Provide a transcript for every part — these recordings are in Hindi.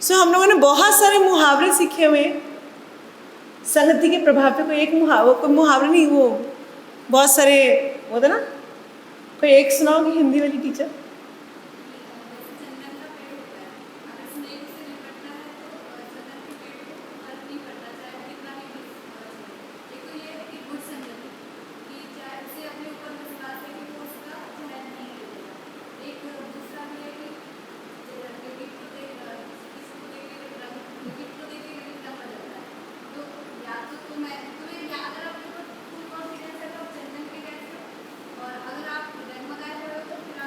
सो हम लोगों ने बहुत सारे मुहावरे सीखे हुए हैं संगति के प्रभाव पे। कोई मुहावरे नहीं, वो बहुत सारे होता ना, कोई एक सुनाओगी हिंदी वाली टीचर?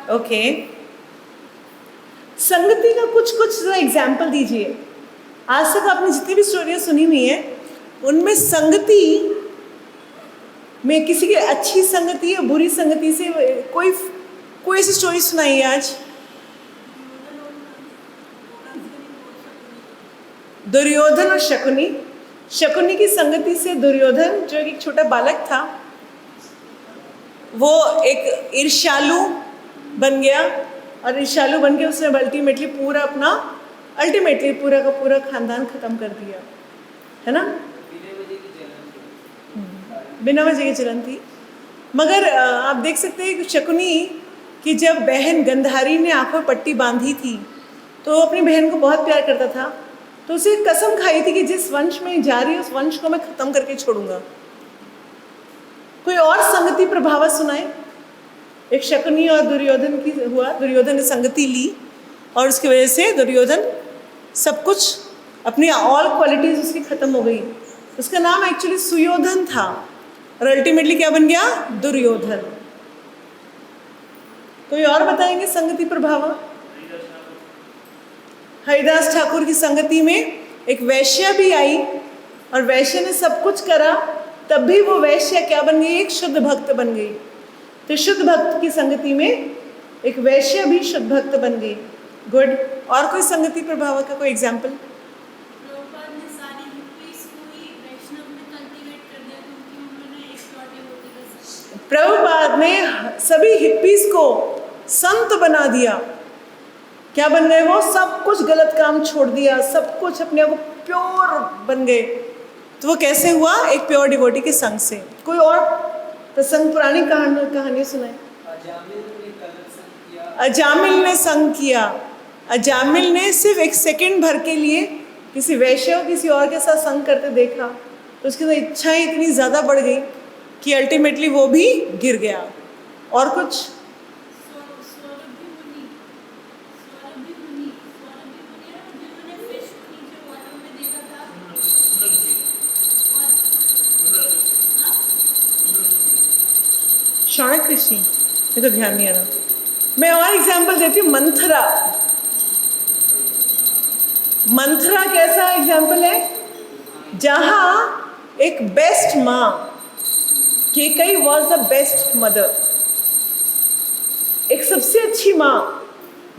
ओके, संगति का कुछ एग्जाम्पल दीजिए। आज तक आपने जितनी भी स्टोरियाँ सुनी हुई हैं उनमें संगति में किसी की अच्छी संगति या बुरी संगति से कोई ऐसी स्टोरी सुनाइए आज। दुर्योधन और शकुनी। शकुनी की संगति से दुर्योधन, जो एक छोटा बालक था, वो एक ईर्ष्यालु बन गया, और ईर्ष्यालु बन के उसने अल्टीमेटली पूरा का पूरा खानदान खत्म कर दिया, है ना? बिना वजह की जलन थी। मगर आप देख सकते हैं कि शकुनी की जब बहन गंधारी ने आंखों में पट्टी बांधी थी तो अपनी बहन को बहुत प्यार करता था, तो उसे कसम खाई थी कि जिस वंश में जा रही है उस वंश को मैं खत्म करके छोड़ूंगा। कोई और संगति प्रभाव सुनाए। एक शकुनी और दुर्योधन की हुआ, दुर्योधन ने संगति ली और उसकी वजह से दुर्योधन सब कुछ, अपनी ऑल क्वालिटीज उसकी खत्म हो गई। उसका नाम एक्चुअली सुयोधन था और अल्टीमेटली क्या बन गया? दुर्योधन। कोई और बताएंगे संगति प्रभाव? हरिदास ठाकुर की संगति में एक वैश्या भी आई और वैश्य ने सब कुछ करा, तब भी वो वैश्या क्या बन गई? एक शुद्ध भक्त बन गई। तो शुद्ध भक्त की संगति में एक वैश्या भी शुद्ध भक्त बन गई। गुड। और कोई संगति प्रभाव का कोई एग्जाम्पल? प्रभुपाद ने सभी हिप्पीज को संत बना दिया। क्या बन गए वो? सब कुछ गलत काम छोड़ दिया, सब कुछ अपने आप को प्योर बन गए। तो वो कैसे हुआ? एक प्योर डिवोटी के संग से। कोई और प्रसंग, पुरानी कहानी सुनाए। अजामिल ने संग किया। अजामिल ने सिर्फ एक सेकंड भर के लिए किसी वैश्य को किसी और के साथ संग करते देखा, तो उसकी इच्छाएं इतनी ज़्यादा बढ़ गई कि अल्टीमेटली वो भी गिर गया। और कुछ? शाणक ऋषि, ये तो ध्यान नहीं आ रहा। मैं और एग्जाम्पल देती हूँ। मंथरा। मंथरा कैसा एग्जाम्पल है? जहाँ एक बेस्ट माँ, Kaikeyi was the best mother, एक सबसे अच्छी माँ।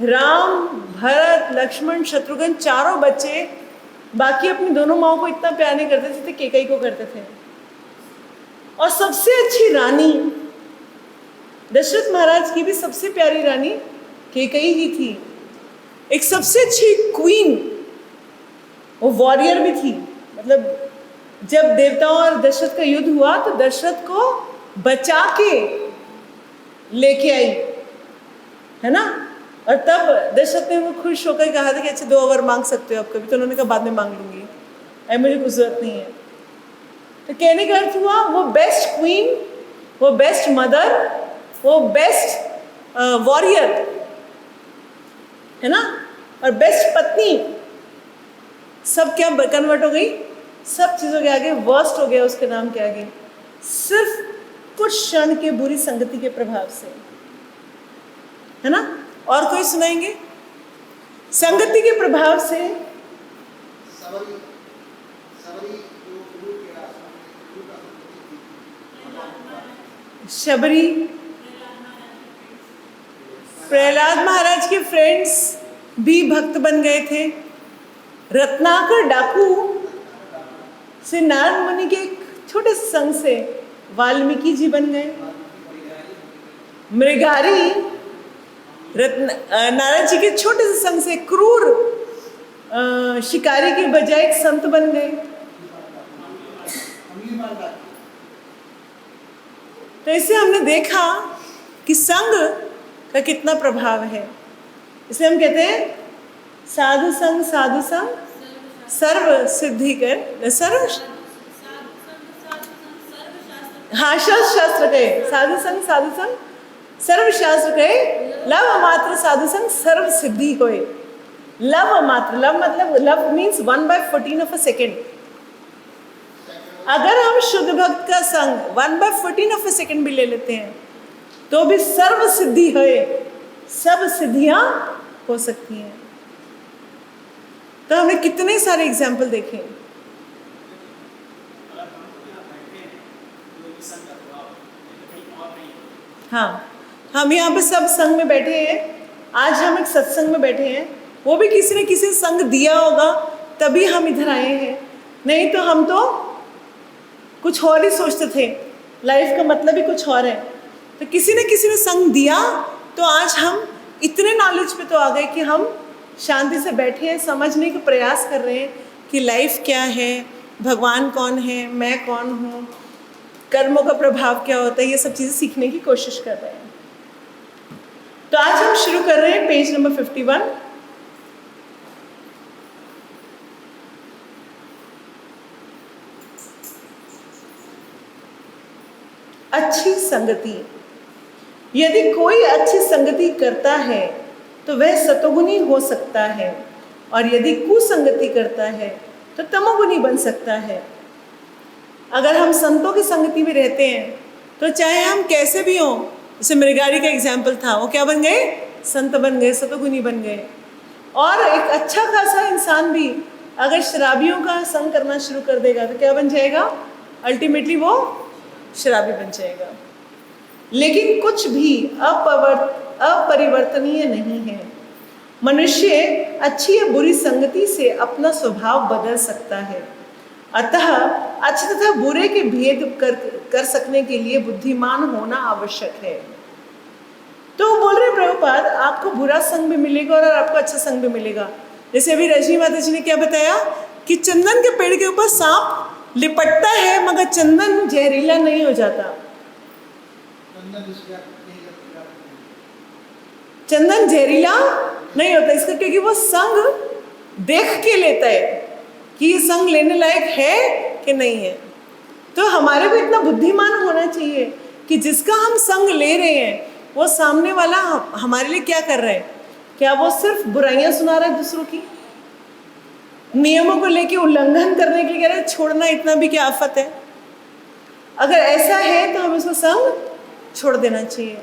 राम, भरत, लक्ष्मण, शत्रुघ्न चारों बच्चे बाकी अपनी दोनों माओं को इतना प्यार नहीं करते थे, केकई को करते थे। और सबसे अच्छी रानी, दशरथ महाराज की भी सबसे प्यारी रानी केकई ही थी। एक सबसे अच्छी क्वीन, वो वॉरियर भी थी। मतलब जब देवताओं और दशरथ का युद्ध हुआ तो दशरथ को बचा के लेके आई, है ना? और तब दशरथ ने वो खुश होकर कहा था कि अच्छा 2 वर मांग सकते हो आप कभी, तो उन्होंने कहा बाद में मांग लूंगी, अरे मुझे कुछ जरूरत नहीं है। तो कहने का अर्थ हुआ वो बेस्ट क्वीन, वो बेस्ट मदर, वो बेस्ट वॉरियर, है ना? और बेस्ट पत्नी, सब क्या कन्वर्ट हो गई? सब चीज़ों के आगे वर्स्ट हो गया उसके नाम के आगे, सिर्फ कुछ क्षण के बुरी संगति के प्रभाव से, है ना? और कोई सुनाएंगे? संगति के प्रभाव से शबरी, प्रहलाद महाराज के फ्रेंड्स भी भक्त बन गए थे। रत्नाकर डाकू से नारद मुनि के एक छोटे संग से वाल्मीकि जी बन गए। मृगारी नारद जी के छोटे से संग से क्रूर शिकारी के बजाय एक संत बन गए। तो इससे हमने देखा कि संग का कितना प्रभाव है। इसलिए हम कहते हैं साधु संग सर्व सिद्धि कर, सर्व हाँ शास्त्र कहे साधु संग सर्व शास्त्र कहे, लव मात्र साधु संग सर्व सिद्धि होए। लव मात्र, लव मतलब love means 1/14 of a second. अगर हम शुद्ध भक्त का संग 1/14 ऑफ अ सेकेंड भी ले लेते हैं तो भी सर्व सिद्धि होए, सब सिद्धियां हो सकती हैं। तो हमने कितने सारे एग्जाम्पल देखे। हाँ, हम यहाँ पे सब संग में बैठे हैं। आज हम एक सत्संग में बैठे हैं, वो भी किसी ने किसी संग दिया होगा तभी हम इधर आए हैं, नहीं तो हम तो कुछ और ही सोचते थे, लाइफ का मतलब ही कुछ और है। तो किसी ने संग दिया तो आज हम इतने नॉलेज पे तो आ गए कि हम शांति से बैठे हैं, समझने का प्रयास कर रहे हैं कि लाइफ क्या है, भगवान कौन है, मैं कौन हूँ, कर्मों का प्रभाव क्या होता है, ये सब चीज़ें सीखने की कोशिश कर रहे हैं। तो आज हम शुरू कर रहे हैं पेज नंबर 51। अच्छी संगति। यदि कोई अच्छी संगति करता है तो वह सतोगुणी हो सकता है, और यदि कुसंगति करता है तो तमोगुणी बन सकता है। अगर हम संतों की संगति में रहते हैं तो चाहे हम कैसे भी हों, जैसे मृगारी का एग्जाम्पल था, वो क्या बन गए, संत बन गए, सतोगुणी बन गए। और एक अच्छा खासा इंसान भी अगर शराबियों का संग करना शुरू कर देगा तो क्या बन जाएगा, अल्टीमेटली वो शराबी बन जाएगा। लेकिन कुछ भी अपरिवर्तनीय नहीं है। मनुष्य अच्छी या बुरी संगति से अपना स्वभाव बदल सकता है। अतः अच्छे तथा बुरे के भेद कर सकने के लिए बुद्धिमान होना आवश्यक है। तो बोल रहे प्रभुपाद, आपको बुरा संग भी मिलेगा और आपको अच्छा संग भी मिलेगा। जैसे अभी रजनी माता जी ने क्या बताया कि चंदन के पेड़ के ऊपर सांप लिपटता है मगर चंदन जहरीला नहीं हो जाता। चंदन जहरीला नहीं होता इसका, क्योंकि वो संग देख के लेता है कि ये संग लेने लायक है कि नहीं है। तो हमारे को इतना बुद्धिमान होना चाहिए कि जिसका हम संग ले रहे हैं वो सामने वाला हमारे लिए क्या कर रहा है। क्या वो सिर्फ बुराइयां सुना रहा है दूसरों की, नियमों को लेके उल्लंघन करने के लिए कह रहा है, छोड़ना इतना भी क्या आफत है। अगर ऐसा है तो हमें उसको संग छोड़ देना चाहिए।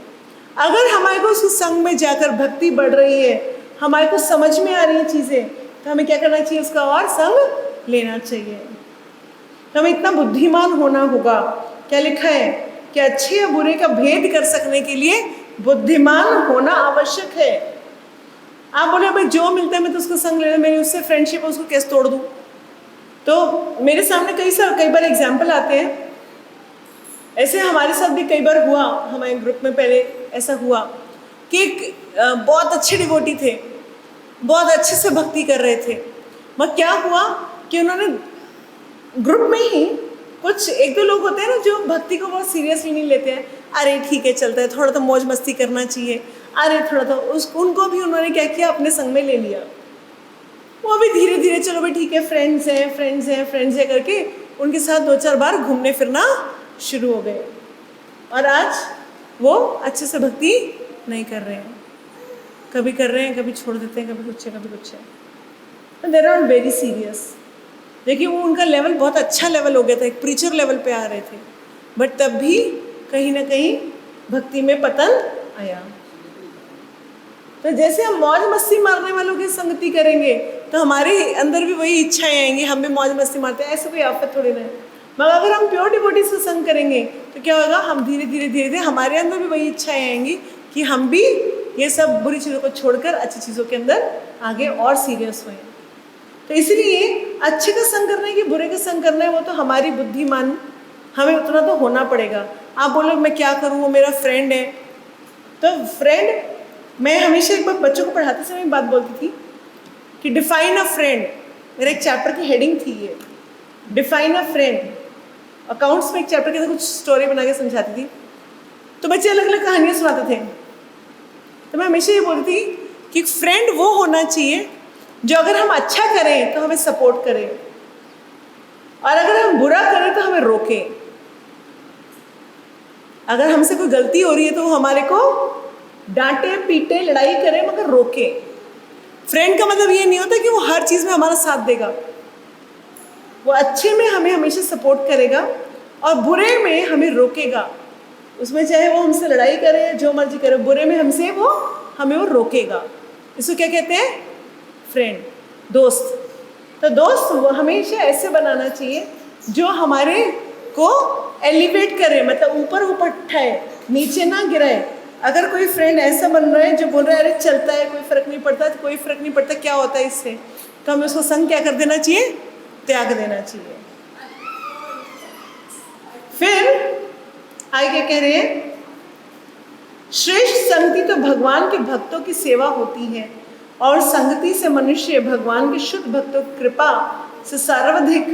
अगर हमारे को उस संग में जाकर भक्ति बढ़ रही है, हमारे को समझ में आ रही है चीज़ें, तो हमें क्या करना चाहिए, उसका और संग लेना चाहिए। तो हमें इतना बुद्धिमान होना होगा। क्या लिखा है कि अच्छे या बुरे का भेद कर सकने के लिए बुद्धिमान होना आवश्यक है। आप बोले भाई जो मिलता है मैं तो उसका संग लेना, मेरी उससे फ्रेंडशिप है, उसको कैसे तोड़ दूँ। तो मेरे सामने कई बार एग्जाम्पल आते हैं। ऐसे हमारे साथ भी कई बार हुआ, हमारे ग्रुप में पहले ऐसा हुआ कि एक बहुत अच्छे डिवोटी थे, बहुत अच्छे से भक्ति कर रहे थे, मगर क्या हुआ कि उन्होंने ग्रुप में ही कुछ एक दो लोग होते हैं ना जो भक्ति को बहुत सीरियसली नहीं लेते हैं। अरे ठीक है चलता है, थोड़ा तो मौज मस्ती करना चाहिए, अरे थोड़ा तो उनको भी उन्होंने क्या किया, अपने संग में ले लिया। वो भी धीरे धीरे चलो भाई ठीक है, फ्रेंड्स हैं करके उनके साथ 2-4 बार घूमने फिरना शुरू हो गए, और आज वो अच्छे से भक्ति नहीं कर रहे हैं। कभी कर रहे हैं, कभी छोड़ देते हैं, कभी कुछ है। There are very serious. देखिए वो उनका लेवल बहुत अच्छा लेवल हो गया था, एक प्रीचर लेवल पे आ रहे थे, बट तब भी कहीं ना कहीं भक्ति में पतन आया। तो जैसे हम मौज मस्ती मारने वालों की संगति करेंगे तो हमारे अंदर भी वही इच्छाएं आएंगी, हम भी मौज मस्ती मारते हैं, ऐसे कोई आफत थोड़ी ना है। मगर अगर हम प्योर डिवोटीज से संग करेंगे तो क्या होगा, हम धीरे धीरे हमारे अंदर भी वही इच्छाएं आएंगी कि हम भी ये सब बुरी चीज़ों को छोड़कर अच्छी चीज़ों के अंदर आगे और सीरियस हुए। तो इसलिए अच्छे का संग करना है कि बुरे का संग करना है, वो तो हमारी बुद्धिमान, हमें उतना तो होना पड़ेगा। आप बोलो मैं क्या करूँ, वो मेरा फ्रेंड है। तो फ्रेंड, मैं हमेशा एक बार बच्चों को पढ़ाते समय एक बात बोलती थी कि डिफाइन अ फ्रेंड। मेरा एक चैप्टर की हेडिंग थी ये, डिफाइन अ फ्रेंड। अकाउंट्स में एक चैप्टर के अंदर कुछ स्टोरी बना के समझाती थी, तो बच्चे अलग अलग कहानियाँ सुनाते थे। तो मैं हमेशा ये बोलती थी कि फ्रेंड वो होना चाहिए जो अगर हम अच्छा करें तो हमें सपोर्ट करे, और अगर हम बुरा करें तो हमें रोके। अगर हमसे कोई गलती हो रही है तो वो हमारे को डांटे पीटे लड़ाई करे मगर रोके। फ्रेंड का मतलब ये नहीं होता कि वो हर चीज़ में हमारा साथ देगा, वो अच्छे में हमें हमेशा सपोर्ट करेगा और बुरे में हमें रोकेगा। उसमें चाहे वो हमसे लड़ाई करे, जो मर्जी करे, बुरे में हमसे वो हमें वो रोकेगा। इसको क्या कहते हैं? फ्रेंड, दोस्त। तो दोस्त वो हमेशा ऐसे बनाना चाहिए जो हमारे को एलिवेट करे, मतलब ऊपर उठाए, नीचे ना गिराए। अगर कोई फ्रेंड ऐसा बन रहा है जो बोल रहा है अरे चलता है, कोई फर्क नहीं पड़ता, कोई फर्क नहीं पड़ता, क्या होता है इससे, तो हमें उसको संग क्या कर देना चाहिए? त्याग देना चाहिए। फिर आगे क्या कह रहे हैं? श्रेष्ठ संगति तो भगवान के भक्तों की सेवा होती है, और संगति से मनुष्य भगवान के शुद्ध भक्तों की कृपा से सर्वाधिक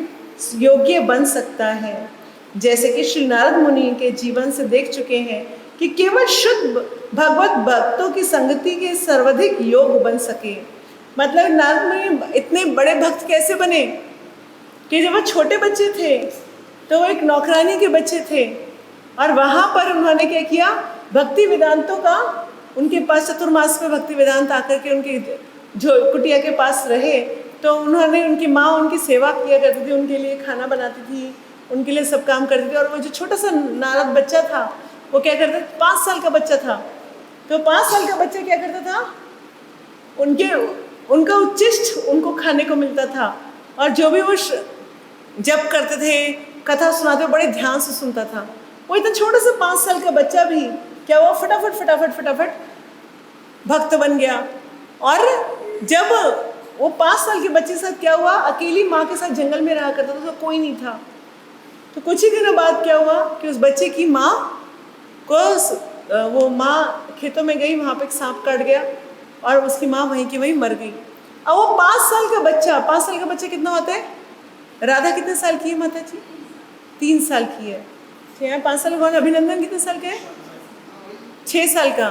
योग्य बन सकता है। जैसे कि श्री नारद मुनि के जीवन से देख चुके हैं कि केवल शुद्ध भगवत भक्तों की संगति के सर्वाधिक योग बन सके। मतलब नारद मुनि इतने बड़े भक्त कैसे बने कि जब वो छोटे बच्चे थे तो वो एक नौकरानी के बच्चे थे, और वहाँ पर उन्होंने क्या किया? भक्ति वेदांतों का उनके पास चतुर्मास में भक्ति वेदांत आकर के उनकी जो कुटिया के पास रहे, तो उन्होंने, उनकी माँ उनकी सेवा किया करती थी, उनके लिए खाना बनाती थी, उनके लिए सब काम करती थी। और वो जो छोटा सा नारद बच्चा था वो क्या करता था? 5 साल का बच्चा था, तो 5 साल का बच्चा क्या करता था? उनका उच्चिष्ट उनको खाने को मिलता था, और जो भी वो जप करते थे, कथा सुनाते, बड़े ध्यान से सुनता था। वो इतना छोटा सा 5 साल का बच्चा भी क्या हुआ? फटाफट फटाफट फटाफट भक्त बन गया। और जब वो 5 साल के बच्चे के साथ क्या हुआ? अकेली माँ के साथ जंगल में रहा करता था, तो कोई नहीं था। तो कुछ ही दिनों बाद क्या हुआ कि उस बच्चे की माँ को, वो माँ खेतों में गई, वहाँ पे एक सांप काट गया और उसकी माँ वहीं की वहीं मर गई। अब वो 5 साल का बच्चा, 5 साल का बच्चा कितना होता है? राधा कितने साल की है माता जी? 3 साल की है। 5 साल का। अभिनंदन कितने साल का है? 6 साल का।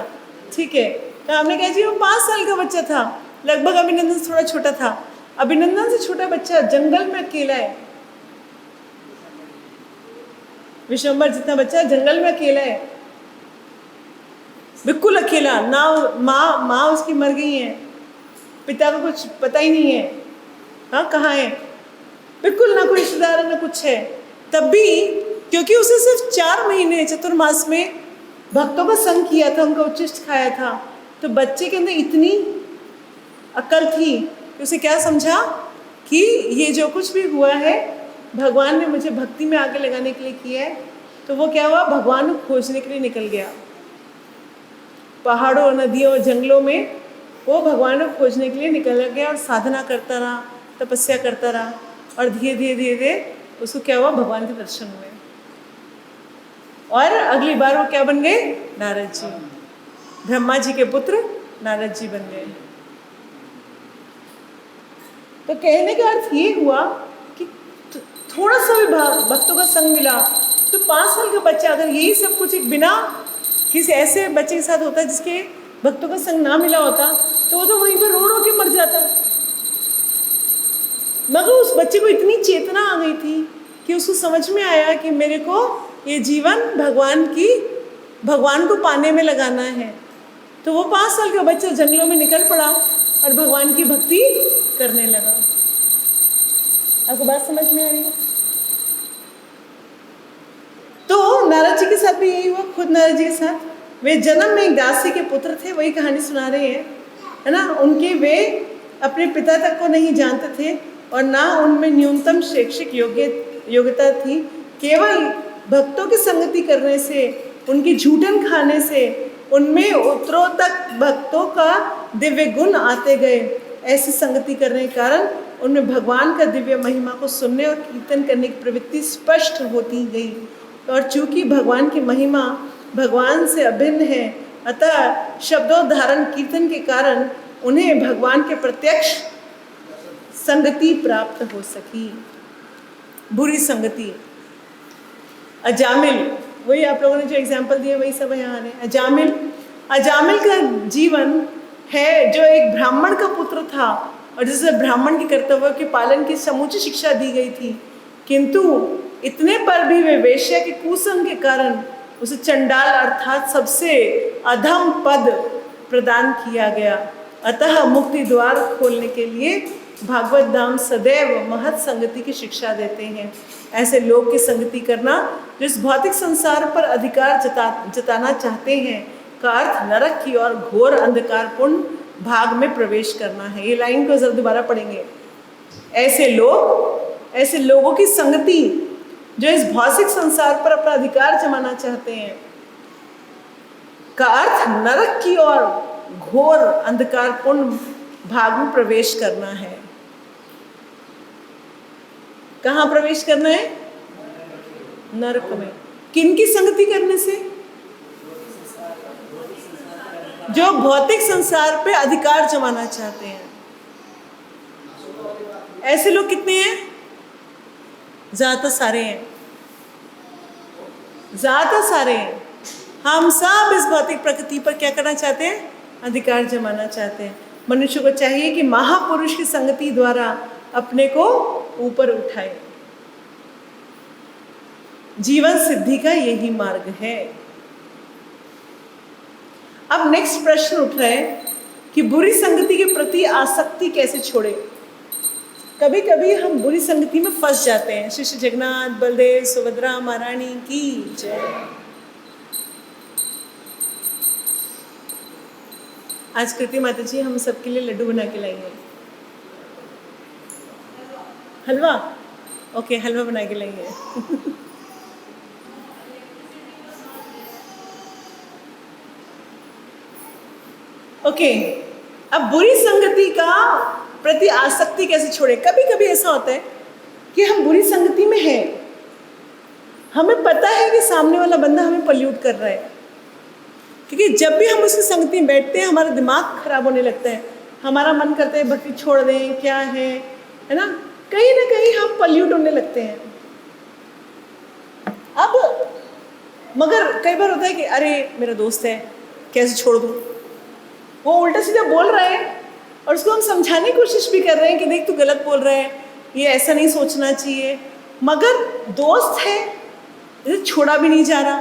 ठीक है, तो हमने कहा जी वो 5 साल का बच्चा था, लगभग अभिनंदन से थोड़ा छोटा था। अभिनंदन से छोटा बच्चा जंगल में अकेला है, विश्वम्भर जितना बच्चा जंगल में अकेला है, बिल्कुल अकेला। ना माँ उसकी मर गई है, पिता को कुछ पता ही नहीं है, हाँ कहाँ है, बिल्कुल ना कोई रिश्तेदार है ना कुछ है। तब भी क्योंकि उसे सिर्फ 4 महीने चतुर्मास में भक्तों का संग किया था, उनका उच्चिष्ट खाया था, तो बच्चे के अंदर इतनी अकल थी कि उसे क्या समझा कि ये जो कुछ भी हुआ है भगवान ने मुझे भक्ति में आगे लगाने के लिए किया है। तो वो क्या हुआ? भगवान को खोजने के लिए निकल गया, पहाड़ों नदियों जंगलों में वो भगवान को खोजने के लिए निकल गया, और साधना करता रहा, तपस्या करता रहा, और धीरे धीरे धीरे धीरे उसको क्या हुआ? भगवान के दर्शन हुए, और अगली बार वो क्या बन गए? नारद जी, ब्रह्मा जी के पुत्र नारद जी बन गए। तो कहने का अर्थ ये हुआ कि थोड़ा सा भी भक्तों का संग मिला तो 5 साल का बच्चा अगर यही सब कुछ एक बिना किसी ऐसे बच्चे के साथ होता जिसके भक्तों का संग ना मिला होता, तो वो तो वहीं पर रो रो के मर जाता। मगर उस बच्चे को इतनी चेतना आ गई थी कि उसको समझ में आया कि मेरे को ये जीवन भगवान को पाने में लगाना है। तो वो 5 साल का बच्चा जंगलों में निकल पड़ा और भगवान की भक्ति करने लगा। आपको बात समझ में आ रही है? तो नारद जी के साथ भी यही हुआ। खुद नारद जी के साथ वे जन्म में एक दासी के पुत्र थे, वही कहानी सुना रहे हैं, है ना। वे अपने पिता तक को नहीं जानते थे और ना उनमें न्यूनतम शैक्षिक योग्यता थी। केवल भक्तों की संगति करने से, उनकी झूठन खाने से उनमें उत्तरोत्तर भक्तों का दिव्य गुण आते गए। ऐसी संगति करने के कारण उनमें भगवान का दिव्य महिमा को सुनने और कीर्तन करने की प्रवृत्ति स्पष्ट होती गई। और चूंकि भगवान की महिमा भगवान से अभिन्न है, अतः शब्दोद्धारण कीर्तन के कारण उन्हें भगवान के प्रत्यक्ष संगति प्राप्त हो सकी। बुरी संगति, अजामिल, वही आप लोगों ने जो एग्जाम्पल दिए वही सब यहाँ है। अजामिल का जीवन है जो एक ब्राह्मण का पुत्र था और जिसे ब्राह्मण के कर्तव्य के पालन की समूची शिक्षा दी गई थी, किंतु इतने पर भी वे वेश्या के कुसंग के कारण उसे चंडाल अर्थात सबसे अधम पद प्रदान किया गया। अतः मुक्ति द्वार खोलने के लिए भागवत धाम सदैव महत् संगति की शिक्षा देते हैं। ऐसे लोग की संगति करना जो इस भौतिक संसार पर अधिकार जताना चाहते हैं का अर्थ नरक की और घोर अंधकारपूर्ण भाग में प्रवेश करना है। ये लाइन को जरा दोबारा पढ़ेंगे। ऐसे लोगों की संगति जो इस भौतिक संसार पर अपना अधिकार जमाना चाहते हैं का अर्थ नरक की और घोर अंधकारपूर्ण भाग में प्रवेश करना है। कहाँ प्रवेश करना है? नरक में। किन की संगति करने से? जो भौतिक संसार पे अधिकार जमाना चाहते हैं। ऐसे लोग कितने हैं? ज्यादा सारे हैं, ज्यादा सारे हैं। हम सब इस भौतिक प्रकृति पर क्या करना चाहते हैं? अधिकार जमाना चाहते हैं। मनुष्य को चाहिए कि महापुरुष की संगति द्वारा अपने को ऊपर उठाए। जीवन सिद्धि का यही मार्ग है। अब नेक्स्ट प्रश्न उठ रहा है कि बुरी संगति के प्रति आसक्ति कैसे छोड़े। कभी कभी हम बुरी संगति में फंस जाते हैं। श्री श्री जगन्नाथ बलदेव सुभद्रा महारानी की जय। आज कृति माता जी हम सबके लिए लड्डू बना के लाएंगे। हलवा? ओके, हलवा बना के लाएंगे। ओके, अब बुरी संगति का प्रति आसक्ति कैसे छोड़े। कभी कभी ऐसा होता है कि हम बुरी संगति में हैं, हमें पता है कि सामने वाला बंदा हमें पल्यूट कर रहा है, क्योंकि जब भी हम उसकी संगति में बैठते हैं हमारा दिमाग खराब होने लगता है। हमारा मन करता है भक्ति छोड़ दें, क्या है ना, कहीं ना कहीं हम पल्यूट होने लगते हैं। अब मगर कई बार होता है कि अरे मेरा दोस्त है, कैसे छोड़ दूँ। वो उल्टा सीधा बोल रहा है और उसको हम समझाने की कोशिश भी कर रहे हैं कि देख तू गलत बोल रहा है, ये ऐसा नहीं सोचना चाहिए, मगर दोस्त है, इसे छोड़ा भी नहीं जा रहा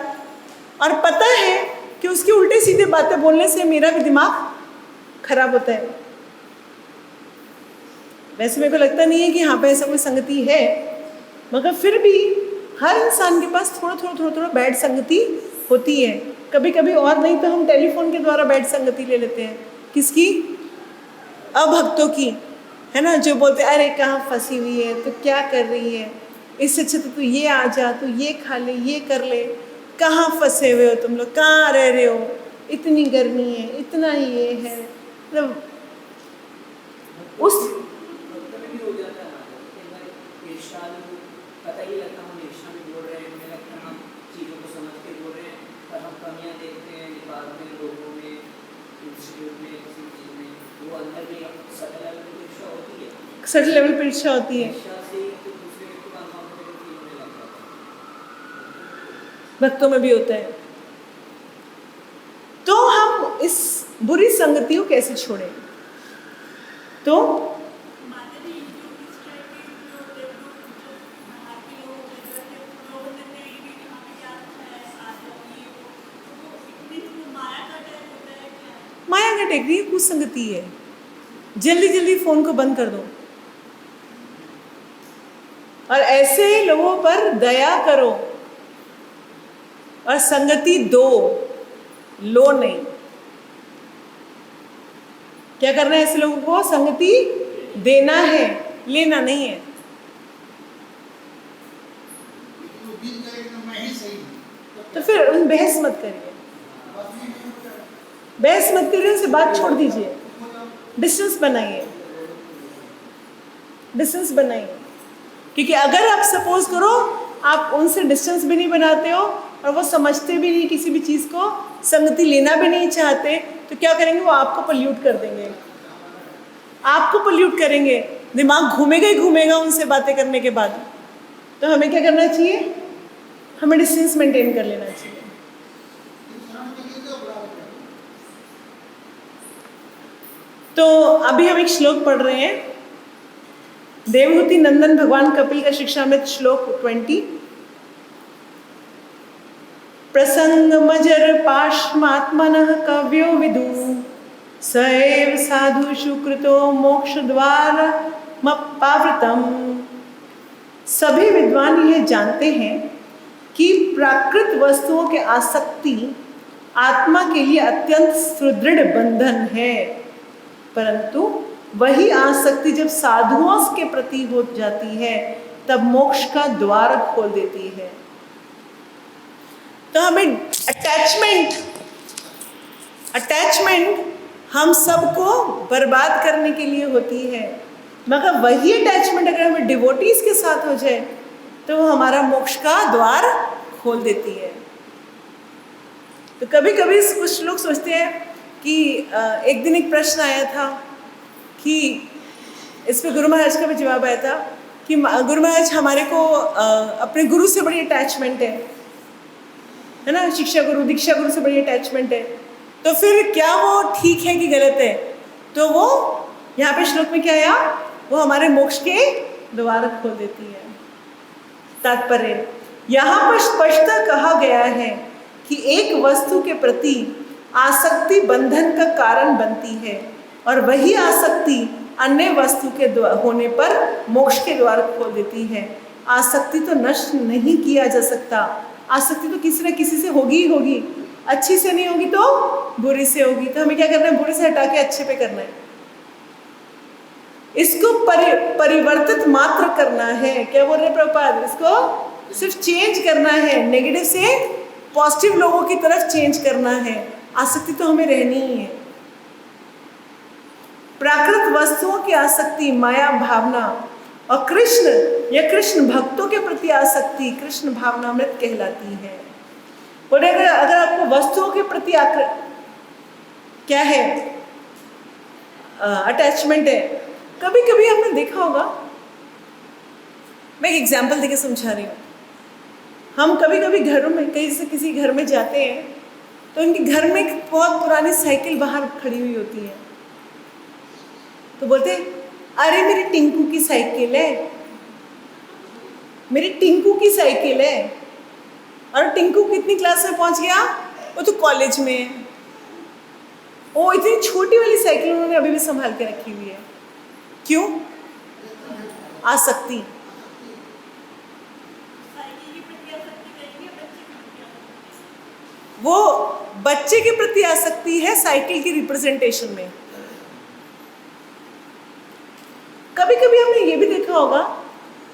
और पता है कि उसके उल्टे सीधे बातें बोलने से मेरा भी दिमाग खराब होता है। वैसे मेरे को लगता नहीं है कि यहाँ पे ऐसा कोई संगति है, मगर फिर भी हर इंसान के पास थोड़ा बैड संगति होती है। कभी कभी और नहीं तो हम टेलीफोन के द्वारा बैड संगति ले लेते हैं। किसकी? अभक्तों की, है ना, जो बोलते हैं अरे कहाँ फंसी हुई है, तो क्या कर रही है, इससे अच्छा तो तू ये आ जा, तू ये खा ले, ये कर ले, कहाँ फंसे हुए हो तुम लोग, कहाँ रह रहे हो, इतनी गर्मी है, इतना ये है, मतलब उस सर्टेन लेवल पर इच्छा होती है। भक्तों में भी होता है। तो हम इस बुरी संगति को कैसे छोड़ें? तो माया का टेक्निक कुछ संगति है। जल्दी जल्दी फोन को बंद कर दो और ऐसे लोगों पर दया करो और संगति दो, लो नहीं। क्या करना है? ऐसे लोगों को संगति देना है, लेना नहीं है। तो फिर उन बहस मत करिए, बहस मत करिए, उनसे बात छोड़ दीजिए, डिस्टेंस बनाइए, डिस्टेंस बनाइए। क्योंकि अगर आप सपोज करो आप उनसे डिस्टेंस भी नहीं बनाते हो और वो समझते भी नहीं किसी भी चीज़ को, संगति लेना भी नहीं चाहते, तो क्या करेंगे? वो आपको पल्यूट कर देंगे, आपको पल्यूट करेंगे। दिमाग घूमेगा ही घूमेगा उनसे बातें करने के बाद। तो हमें क्या करना चाहिए, हमें डिस्टेंस मेंटेन कर लेना चाहिए। तो अभी हम एक श्लोक पढ़ रहे हैं, देवहूति नंदन भगवान कपिल का शिक्षामृत श्लोक 20। प्रसंगमजर पाश्मात्मनः कव्यो विदु सएव साधुषु कृतो मोक्ष द्वारमपावृतम्। सभी विद्वान यह जानते हैं कि प्राकृत वस्तुओं के आसक्ति आत्मा के लिए अत्यंत सुदृढ़ बंधन है, परंतु वही आसक्ति जब साधुओं के प्रति हो जाती है तब मोक्ष का द्वार खोल देती है। तो हमें अटैचमेंट हम सबको बर्बाद करने के लिए होती है, मगर वही अटैचमेंट अगर हमें डिवोटीज के साथ हो जाए तो वो हमारा मोक्ष का द्वार खोल देती है। तो कभी कभी कुछ लोग सोचते हैं कि एक दिन एक प्रश्न आया था कि इस पे गुरु महाराज का भी जवाब आया था कि गुरु महाराज हमारे को अपने गुरु से बड़ी अटैचमेंट है ना, शिक्षा गुरु दीक्षा गुरु से बड़ी अटैचमेंट है, तो फिर क्या वो ठीक है कि गलत है? तो वो यहाँ पे श्लोक में क्या आया, वो हमारे मोक्ष के द्वार खोल देती है। तात्पर्य यहाँ पर स्पष्ट कहा गया है कि एक वस्तु के प्रति आसक्ति बंधन का कारण बनती है और वही आसक्ति अन्य वस्तु के होने पर मोक्ष के द्वार खोल देती है। आसक्ति तो नष्ट नहीं किया जा सकता, आसक्ति तो किसी न किसी से होगी ही होगी, अच्छी से नहीं होगी तो बुरी से होगी। तो हमें क्या करना है, बुरी से हटा के अच्छे पे करना है, इसको परिवर्तित मात्र करना है। क्या बोल रहे प्रभुपाद, इसको सिर्फ चेंज करना है, नेगेटिव से पॉजिटिव लोगों की तरफ चेंज करना है। आसक्ति तो हमें रहनी ही है। प्राकृत वस्तुओं की आसक्ति माया भावना और कृष्ण या कृष्ण भक्तों के प्रति आसक्ति कृष्ण भावनामृत कहलाती है। बोले अगर आपको वस्तुओं के प्रति क्या है, अटैचमेंट है, कभी कभी आपने देखा होगा, मैं एक एग्जांपल देके समझा रही हूँ। हम कभी कभी घरों में कहीं से किसी घर में जाते हैं तो उनके घर में एक बहुत पुरानी साइकिल बाहर खड़ी हुई होती है, तो बोलते अरे मेरी टिंकू की साइकिल है, मेरी टिंकू की साइकिल है। और टिंकू कितनी क्लास में पहुंच गया, वो तो कॉलेज में है। वो इतनी छोटी वाली साइकिल उन्होंने अभी भी संभाल के रखी हुई है। क्यों? आसक्ति। वो बच्चे के प्रति आसक्ति है साइकिल की रिप्रेजेंटेशन में। कभी कभी हमने ये भी देखा होगा,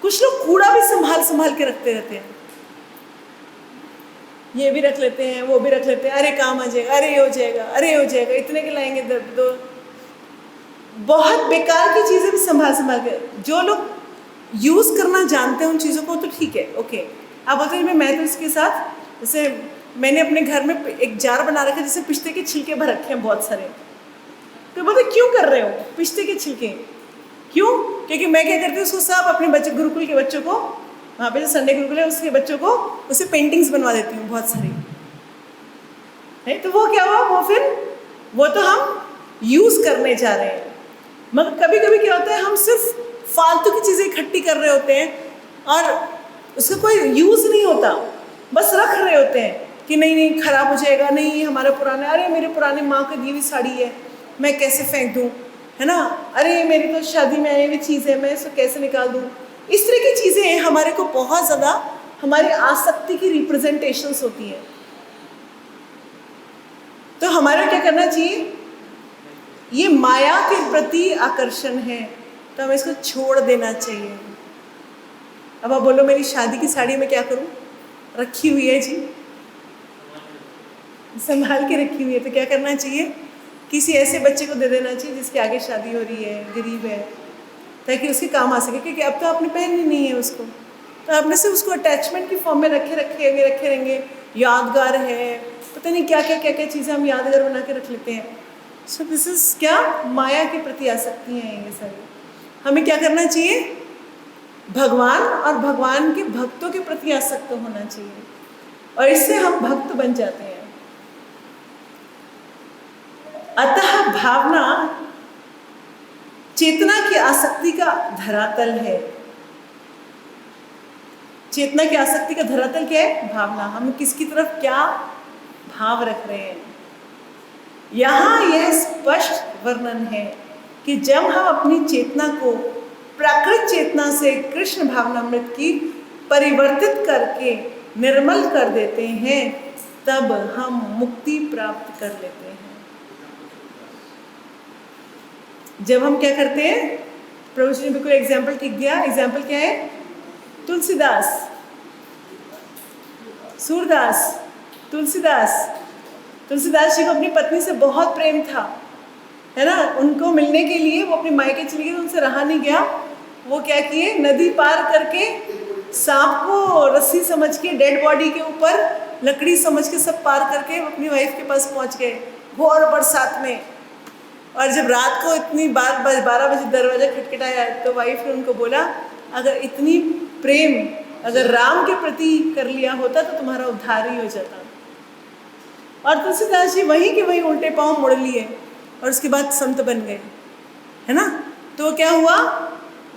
कुछ लोग कूड़ा भी संभाल के रखते रहते हैं, ये भी रख लेते हैं, वो भी रख लेते हैं, अरे काम आ जाएगा, अरे ये हो जाएगा, अरे ये हो जाएगा, इतने के लाएंगे दो। बहुत बेकार की चीज़ें भी संभाल के। जो लोग यूज़ करना जानते हैं उन चीज़ों को तो ठीक है, ओके। आप बोलते हैं मैं तो इसके साथ, जैसे मैंने अपने घर में एक जार बना रखा है जिससे पिस्ते के छिलके भर रखे हैं बहुत सारे। तो बोलते क्यों कर रहे हो पिस्ते के छिलके, क्यों? क्योंकि मैं क्या करती हूँ, उसको सब अपने बच्चे गुरुकुल के बच्चों को, वहाँ पे जो संडे गुरुकुल है उसके बच्चों को उसे पेंटिंग्स बनवा देती हूँ बहुत सारी, नहीं तो वो क्या हुआ, वो तो हम यूज़ करने जा रहे हैं। मगर कभी कभी क्या होता है, हम सिर्फ फालतू की चीज़ें इकट्ठी कर रहे होते हैं और उसका कोई यूज़ नहीं होता, बस रख रहे होते हैं कि नहीं खराब हो जाएगा, नहीं हमारा पुराना, अरे मेरे पुरानी माँ की दी हुई साड़ी है मैं कैसे फेंक दूँ, है ना, अरे मेरी तो शादी में आई हुई चीज़ है मैं इसको कैसे निकाल दूँ। इस तरह की चीज़ें हमारे को बहुत ज़्यादा हमारी आसक्ति की रिप्रेजेंटेशंस होती हैं। तो हमारा क्या करना चाहिए, ये माया के प्रति आकर्षण है तो हमें इसको छोड़ देना चाहिए। अब आप बोलो मेरी शादी की साड़ी में क्या करूं, रखी हुई है जी, संभाल के रखी हुई है, तो क्या करना चाहिए, किसी ऐसे बच्चे को दे देना चाहिए जिसके आगे शादी हो रही है, गरीब है, ताकि उसके काम आ सके, क्योंकि अब तो आपने पहननी नहीं है उसको, तो आपने सिर्फ उसको अटैचमेंट की फॉर्म में रखे रहेंगे, यादगार है, पता नहीं क्या क्या चीज़ें हम यादगार बना के रख लेते हैं। सो दिस इज़ क्या, माया के प्रति आसक्ति हैं ये सारी। हमें क्या करना चाहिए? भगवान और भगवान के भक्तों के प्रति आसक्त होना चाहिए, और इससे हम भक्त बन जाते हैं। अतः भावना चेतना की आसक्ति का धरातल है। चेतना की आसक्ति का धरातल क्या है? भावना। हम किसकी तरफ क्या भाव रख रहे हैं। यहाँ यह स्पष्ट वर्णन है कि जब हम अपनी चेतना को प्राकृत चेतना से कृष्ण भावनामृत की परिवर्तित करके निर्मल कर देते हैं, तब हम मुक्ति प्राप्त कर लेते हैं। जब हम क्या करते हैं, प्रभु जी ने बिल्कुल एग्जाम्पल ठीक दिया। एग्जाम्पल क्या है? तुलसीदास, सूरदास, तुलसीदास जी को अपनी पत्नी से बहुत प्रेम था, है ना। उनको मिलने के लिए वो अपने मायके चली गई, उनसे रहा नहीं गया। वो क्या किए, नदी पार करके सांप को रस्सी समझ के, डेड बॉडी के ऊपर लकड़ी समझ के सब पार करके अपनी वाइफ के पास पहुंच गए, घोर बरसात में। और जब रात को इतनी 12 बजे दरवाजा खटखटाया तो वाइफ ने उनको बोला, अगर इतनी प्रेम अगर राम के प्रति कर लिया होता तो तुम्हारा उद्धार ही हो जाता। और तुलसीदास जी वहीं के वहीं उल्टे पांव मुड़ लिए और उसके बाद संत बन गए, है ना। तो क्या हुआ,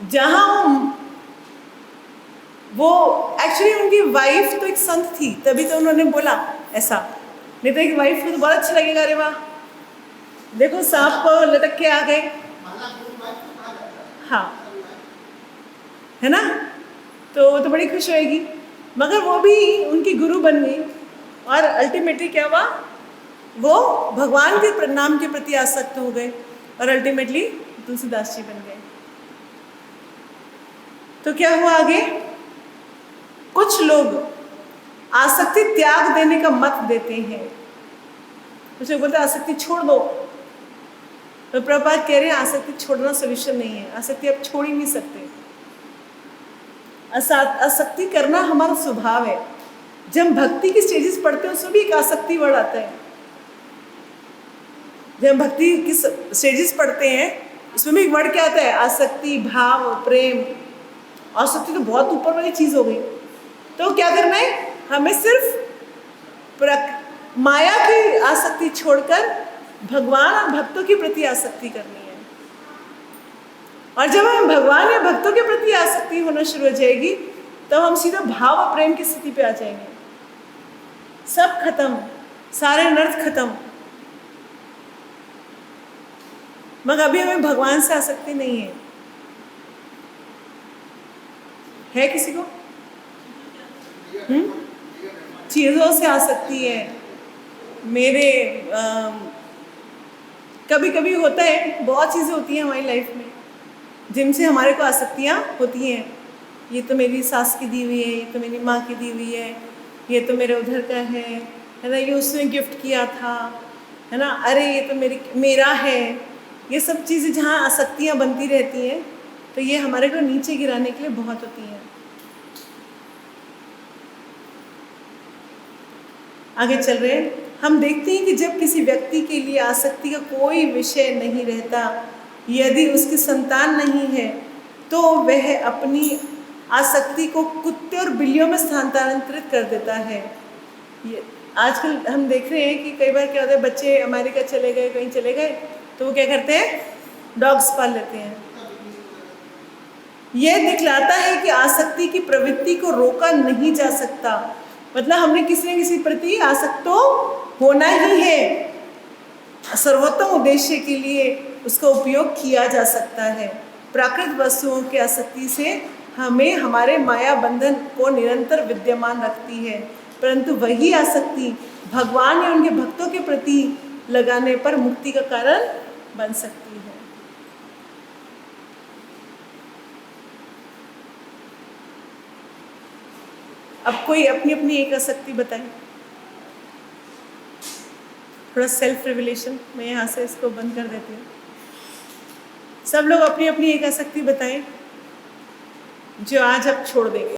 जहाँ वो एक्चुअली उनकी वाइफ तो एक संत थी, तभी तो उन्होंने बोला ऐसा, नहीं तो एक वाइफ को तो बहुत अच्छा लगेगा, अरे वाह देखो सांप को लटक के आ गए, हाँ, है ना। तो वो तो बड़ी खुश होएगी। मगर वो भी उनकी गुरु बन गई और अल्टीमेटली क्या हुआ, वो भगवान के नाम के प्रति आसक्त हो गए और अल्टीमेटली तुलसीदास जी बन गए। तो क्या हुआ आगे, कुछ लोग आसक्ति त्याग देने का मत देते हैं, कुछ लोग बोलते हैं आसक्ति छोड़ दो। तो प्रभुपाद कह रहे हैं आसक्ति छोड़ना सोल्यूशन नहीं है, आसक्ति आप छोड़ ही नहीं सकते। आसक्ति करना हमारा स्वभाव है। जब भक्ति की स्टेजेस पढ़ते हैं उसमें भी एक आसक्ति वर्ड आता है। जब भक्ति की स्टेजेस पढ़ते हैं उसमें भी एक वर्ड क्या आता है, आसक्ति, भाव, प्रेम। आसक्ति तो बहुत ऊपर वाली चीज हो गई। तो क्या करना है, हमें सिर्फ माया की आसक्ति छोड़कर भगवान और भक्तों के प्रति आसक्ति करनी है। और जब हम भगवान या भक्तों के प्रति आसक्ति होना शुरू हो जाएगी तब हम सीधा भाव और प्रेम की स्थिति पे आ जाएंगे। सब खत्म, सारे नर्थ खत्म। मगर अभी हमें भगवान से आसक्ति नहीं है। है किसी को? चीजों से आसक्ति है। मेरे कभी कभी होता है, बहुत चीजें होती हैं हमारी लाइफ में जिनसे हमारे को आसक्तियाँ होती हैं। ये तो मेरी सास की दी हुई है, ये तो मेरी माँ की दी हुई है, ये तो मेरे उधर का है ना, ये उसने गिफ्ट किया था, है ना, अरे ये तो मेरा है। ये सब चीज़ें जहाँ आसक्तियाँ बनती रहती हैं तो ये हमारे को नीचे गिराने के लिए बहुत होती हैं। आगे चल रहे हैं, हम देखते हैं कि जब किसी व्यक्ति के लिए आसक्ति का कोई विषय नहीं रहता, यदि उसकी संतान नहीं है तो वह अपनी आसक्ति को कुत्ते और बिल्लियों में स्थानांतरित कर देता है। ये आजकल हम देख रहे हैं कि कई बार क्या होता है, बच्चे अमेरिका चले गए, कहीं चले गए तो वो क्या करते हैं, डॉग्स पाल लेते हैं। यह दिखलाता है कि आसक्ति की प्रवृत्ति को रोका नहीं जा सकता। मतलब हमने किसी न किसी प्रति आसक्त तो होना ही है। सर्वोत्तम उद्देश्य के लिए उसका उपयोग किया जा सकता है। प्राकृतिक वस्तुओं की आसक्ति से हमें हमारे माया बंधन को निरंतर विद्यमान रखती है, परंतु वही आसक्ति भगवान या उनके भक्तों के प्रति लगाने पर मुक्ति का कारण बन सकती है। अब कोई अपनी अपनी एक आसक्ति बताए, थोड़ा सेल्फ रिविलेशन। मैं यहाँ से इसको बंद कर देती हूँ। सब लोग अपनी अपनी एक आसक्ति बताएं जो आज आप छोड़ देंगे।